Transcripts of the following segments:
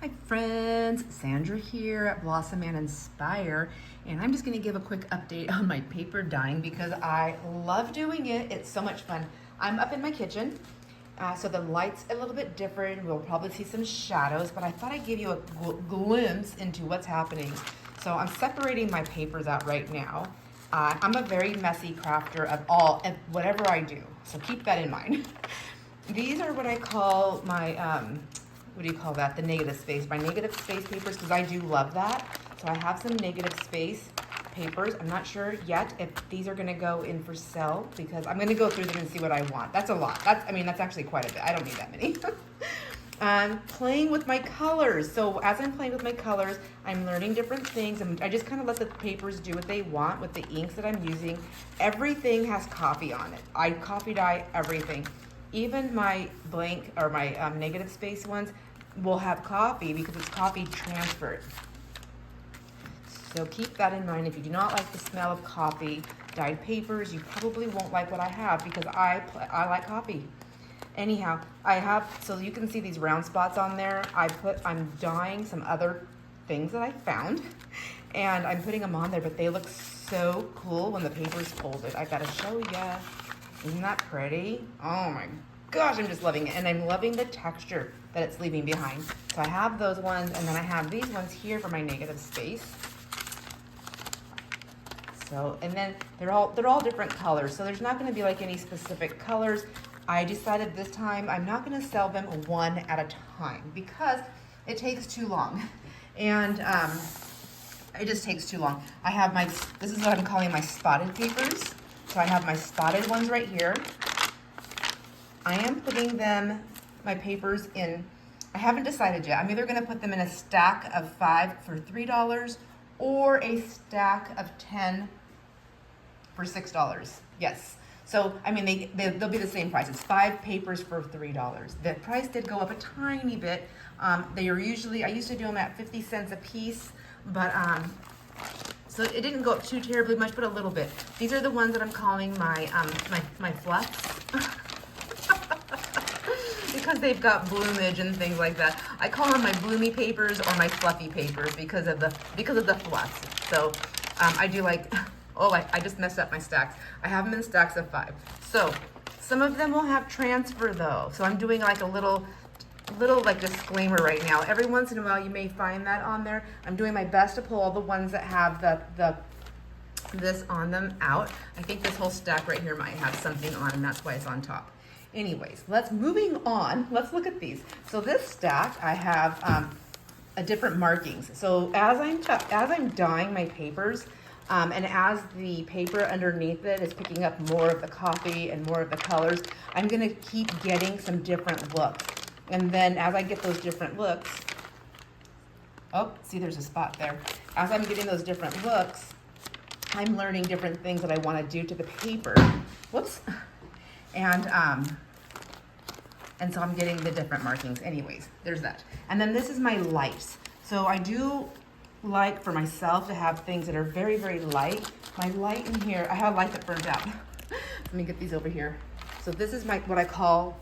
Hi friends, Sandra here at Blossom and Inspire, and I'm just going to give a quick update on my paper dyeing because I love doing it. It's so much fun. I'm up in my kitchen, so the light's a little bit different. We'll probably see some shadows, but I thought I'd give you a glimpse into what's happening. So I'm separating my papers out right now. I'm a very messy crafter of whatever I do, so keep that in mind. These are what I call my what do you call that? The negative space. My negative space papers, because I do love that. So I have some negative space papers. I'm not sure yet if these are going to go in for sale because I'm going to go through them and see what I want. That's a lot. That's actually quite a bit. I don't need that many. I'm playing with my colors. So as I'm playing with my colors, I'm learning different things. And I just kind of let the papers do what they want with the inks that I'm using. Everything has coffee on it. I coffee dye everything. Even my blank or my negative space ones will have coffee because it's coffee transferred. So keep that in mind. If you do not like the smell of coffee dyed papers, you probably won't like what I have because I like coffee. Anyhow, so you can see these round spots on there. I'm dyeing some other things that I found and I'm putting them on there, but they look so cool when the paper's folded. I gotta show ya. Isn't that pretty? Oh my gosh, I'm just loving it. And I'm loving the texture that it's leaving behind. So I have those ones, and then I have these ones here for my negative space. So, and then they're all different colors. So there's not gonna be like any specific colors. I decided this time I'm not gonna sell them one at a time because it takes too long. And it just takes too long. I have this is what I'm calling my spotted papers. So I have my spotted ones right here. I am putting my papers in, I haven't decided yet. I'm either gonna put them in a stack of 5 for $3 or a stack of 10 for $6. Yes. So, I mean, they'll be the same price. It's 5 papers for $3. The price did go up a tiny bit. I used to do them at 50 cents a piece, but so it didn't go up too terribly much, but a little bit. These are the ones that I'm calling my my fluffs. Because they've got bloomage and things like that. I call them my bloomy papers or my fluffy papers because of the fluffs. So I do like, I just messed up my stacks. I have them in stacks of 5. So some of them will have transfer though. So I'm doing like a little like disclaimer right now. Every once in a while you may find that on there. I'm doing my best to pull all the ones that have this on them out. I think this whole stack right here might have something on, and that's why it's on top. Anyways, moving on. Let's look at these. So this stack I have a different markings. So as I'm dyeing my papers, and as the paper underneath it is picking up more of the coffee and more of the colors, I'm gonna keep getting some different looks. And then as I get those different looks, oh, see there's a spot there. As I'm getting those different looks, I'm learning different things that I want to do to the paper. Whoops. And so I'm getting the different markings. Anyways, there's that. And then this is my lights. So I do like for myself to have things that are very, very light. My light in here, I have a light that burnt out. Let me get these over here. So this is what I call,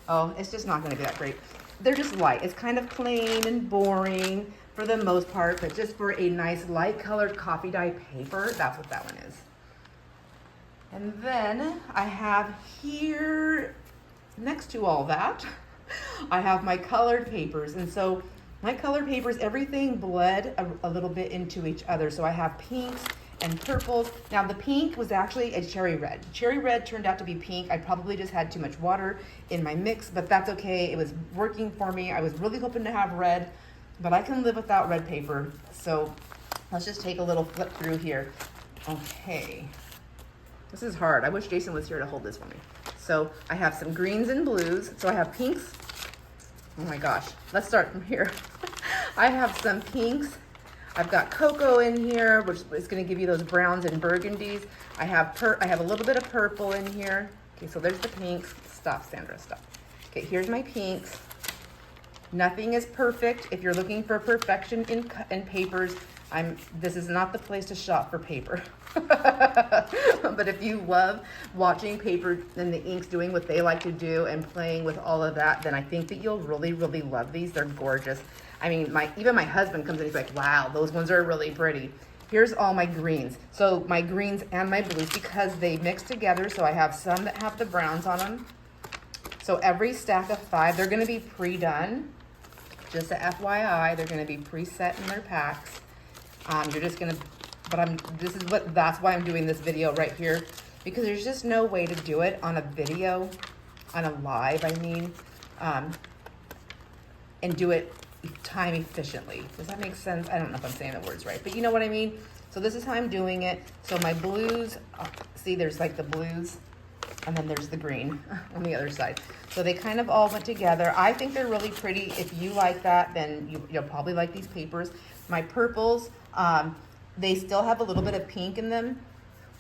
oh, it's just not gonna be that great. They're just light. It's kind of plain and boring for the most part, but just for a nice light colored coffee dye paper, that's what that one is. And then I have here, next to all that, I have my colored papers. And so my colored papers, everything bled a little bit into each other. So I have pinks and purples. Now the pink was actually a cherry red. Cherry red turned out to be pink. I probably just had too much water in my mix, but that's okay. It was working for me. I was really hoping to have red, but I can live without red paper. So let's just take a little flip through here. Okay. This is hard. I wish Jason was here to hold this for me. So I have some greens and blues. So I have pinks. Oh my gosh. Let's start from here. I have some pinks. I've got cocoa in here, which is going to give you those browns and burgundies. I have a little bit of purple in here. Okay, so there's the pinks. Stop, Sandra, stop. Okay, here's my pinks. Nothing is perfect. If you're looking for perfection in papers, this is not the place to shop for paper. But if you love watching paper and the inks doing what they like to do and playing with all of that, then I think that you'll really, really love these. They're gorgeous. I mean, even my husband comes in, he's like, wow, those ones are really pretty. Here's all my greens. So my greens and my blues, because they mix together, so I have some that have the browns on them. So every stack of 5, they're gonna be pre-done. Just a FYI, they're gonna be preset in their packs. You're just gonna, that's why I'm doing this video right here, because there's just no way to do it on a video, on a live, I mean, and do it time efficiently. Does that make sense? I don't know if I'm saying the words right, but you know what I mean? So this is how I'm doing it. So my blues, see there's like the blues, and then there's the green on the other side. So they kind of all went together. I think they're really pretty. If you like that, then you'll probably like these papers. My purples, they still have a little bit of pink in them,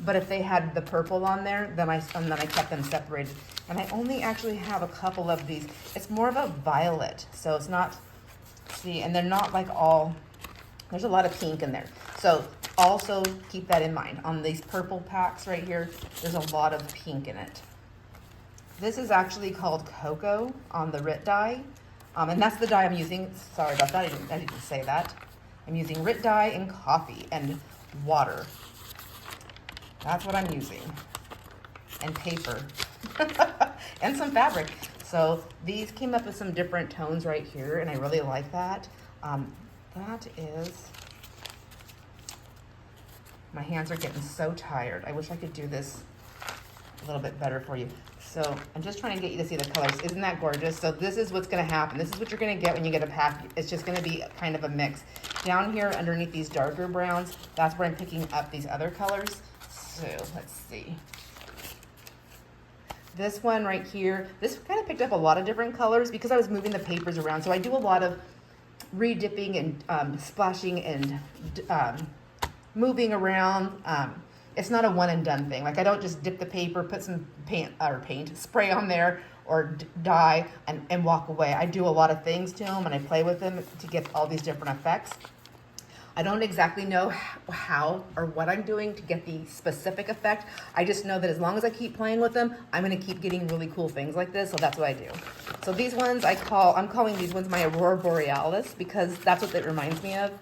but if they had the purple on there, then I kept them separated. And I only actually have a couple of these. It's more of a violet, so it's not, see, and they're not like all, there's a lot of pink in there. So also keep that in mind. On these purple packs right here, there's a lot of pink in it. This is actually called Cocoa on the Rit dye. And that's the dye I'm using. Sorry about that, I didn't say that. I'm using Rit dye and coffee and water. That's what I'm using. And paper. And some fabric. So these came up with some different tones right here, and I really like that. That is, my hands are getting so tired. I wish I could do this a little bit better for you. So I'm just trying to get you to see the colors. Isn't that gorgeous? So this is what's gonna happen. This is what you're gonna get when you get a pack. It's just gonna be kind of a mix. Down here underneath these darker browns, that's where I'm picking up these other colors. So let's see. This one right here, this kind of picked up a lot of different colors because I was moving the papers around. So I do a lot of re-dipping and splashing and moving around. It's not a one and done thing. Like I don't just dip the paper, put some spray on there or dye and walk away. I do a lot of things to them and I play with them to get all these different effects. I don't exactly know how or what I'm doing to get the specific effect. I just know that as long as I keep playing with them, I'm gonna keep getting really cool things like this, so that's what I do. So these ones I'm calling these ones my Aurora Borealis because that's what it reminds me of,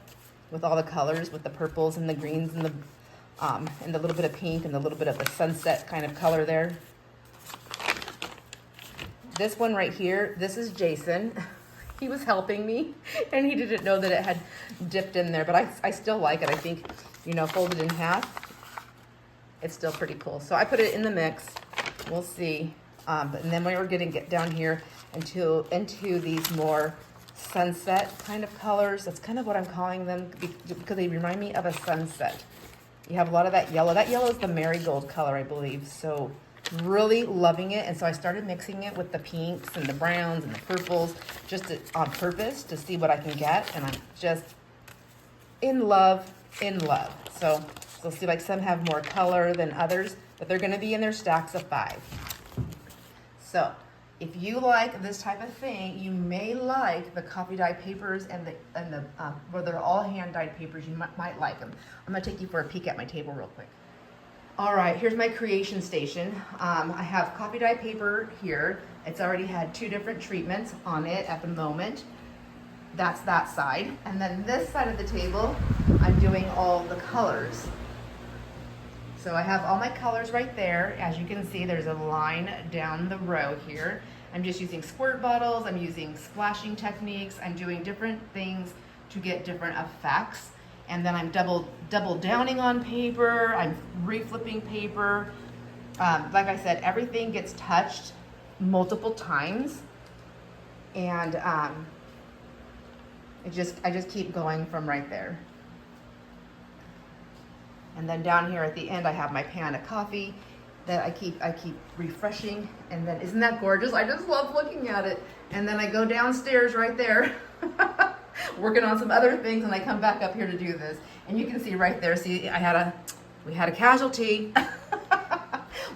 with all the colors, with the purples and the greens and the little bit of pink and a little bit of a sunset kind of color there. This one right here, this is Jason. He was helping me and he didn't know that it had dipped in there, but I still like it. I think, you know, folded in half, it's still pretty cool. So I put it in the mix. We'll see. And then we're going to get down here into these more sunset kind of colors. That's kind of what I'm calling them because they remind me of a sunset. You have a lot of that yellow. That yellow is the marigold color, I believe. So really loving it. And so I started mixing it with the pinks and the browns and the purples just on purpose to see what I can get. And I'm just in love. So see, like some have more color than others, but they're going to be in their stacks of 5. So if you like this type of thing, you may like the coffee dye papers and the where they're all hand dyed papers. You might like them. I'm gonna take you for a peek at my table real quick. All right, here's my creation station. I have coffee dye paper here. It's already had 2 different treatments on it at the moment. That's that side. And then this side of the table, I'm doing all the colors. So I have all my colors right there. As you can see, there's a line down the row here. I'm just using squirt bottles, I'm using splashing techniques, I'm doing different things to get different effects. And then I'm double downing on paper, I'm reflipping paper. Like I said, everything gets touched multiple times. And I just keep going from right there. And then down here at the end, I have my pan of coffee that I keep refreshing. And then, isn't that gorgeous? I just love looking at it. And then I go downstairs right there, working on some other things, and I come back up here to do this. And you can see right there, see, we had a casualty.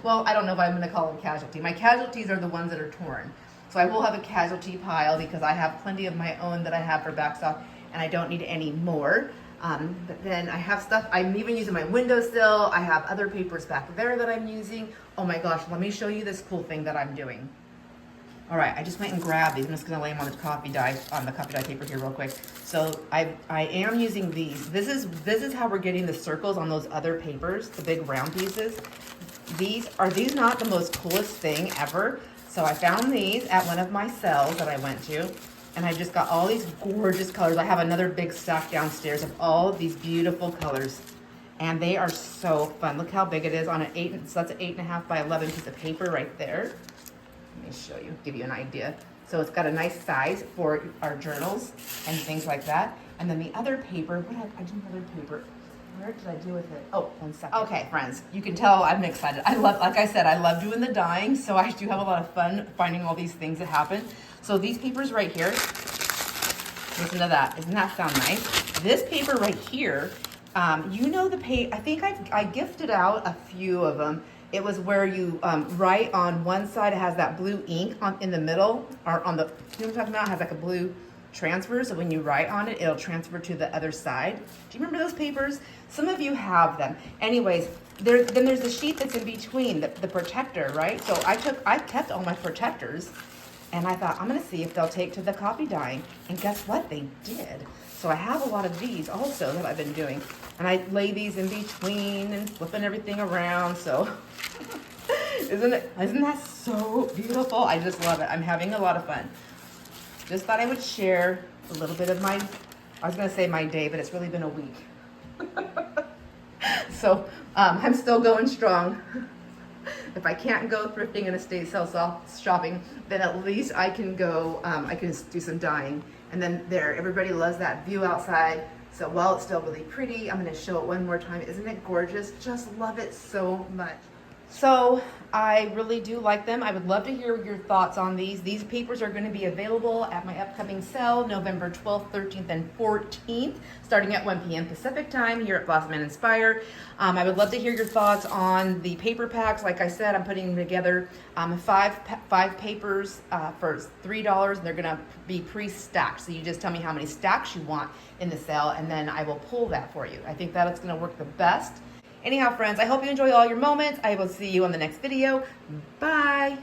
Well, I don't know if I'm gonna call it a casualty. My casualties are the ones that are torn. So I will have a casualty pile because I have plenty of my own that I have for backstock and I don't need any more. But then I have stuff, I'm even using my windowsill. I have other papers back there that I'm using. Oh my gosh, let me show you this cool thing that I'm doing. All right, I just went and grabbed these. I'm just gonna lay them on the coffee dye paper here real quick. So I am using these. This is how we're getting the circles on those other papers, the big round pieces. These not the most coolest thing ever? So I found these at one of my sales that I went to, and I just got all these gorgeous colors. I have another big stack downstairs of all of these beautiful colors, and they are so fun. Look how big it is on an 8, so that's an 8.5 by 11 piece of paper right there. Let me show you, give you an idea. So it's got a nice size for our journals and things like that. And then the other paper, I did another paper. Where did I do with it? Oh, 1 second. Okay, friends, you can tell I'm excited. Like I said, I love doing the dyeing, so I do have a lot of fun finding all these things that happen. So these papers right here, listen to that. Doesn't that sound nice? This paper right here, you know I think I gifted out a few of them. It was where you write on one side, it has that blue ink in the middle, or on the, you know what I'm talking about? It has like a blue transfer, so when you write on it, it'll transfer to the other side. Do you remember those papers? Some of you have them. Anyways, then there's a sheet that's in between, the protector, right? So I kept all my protectors, and I thought, I'm gonna see if they'll take to the copy dyeing. And guess what? They did. So I have a lot of these also that I've been doing. And I lay these in between and flipping everything around, so. Isn't that so beautiful? I just love it. I'm having a lot of fun. Just thought I would share a little bit of I was gonna say my day, but it's really been a week. So I'm still going strong. If I can't go thrifting and estate sale shopping, then at least I can go, I can do some dyeing. And then everybody loves that view outside. So while it's still really pretty, I'm gonna show it one more time. Isn't it gorgeous? Just love it so much. So I really do like them. I would love to hear your thoughts on these. These papers are going to be available at my upcoming sale, November 12th, 13th, and 14th, starting at 1 p.m. Pacific time here at Blossom and Inspire. I would love to hear your thoughts on the paper packs. Like I said, I'm putting together five papers for $3, and they're going to be pre-stacked. So you just tell me how many stacks you want in the sale, and then I will pull that for you. I think that's going to work the best. Anyhow, friends, I hope you enjoy all your moments. I will see you on the next video. Bye.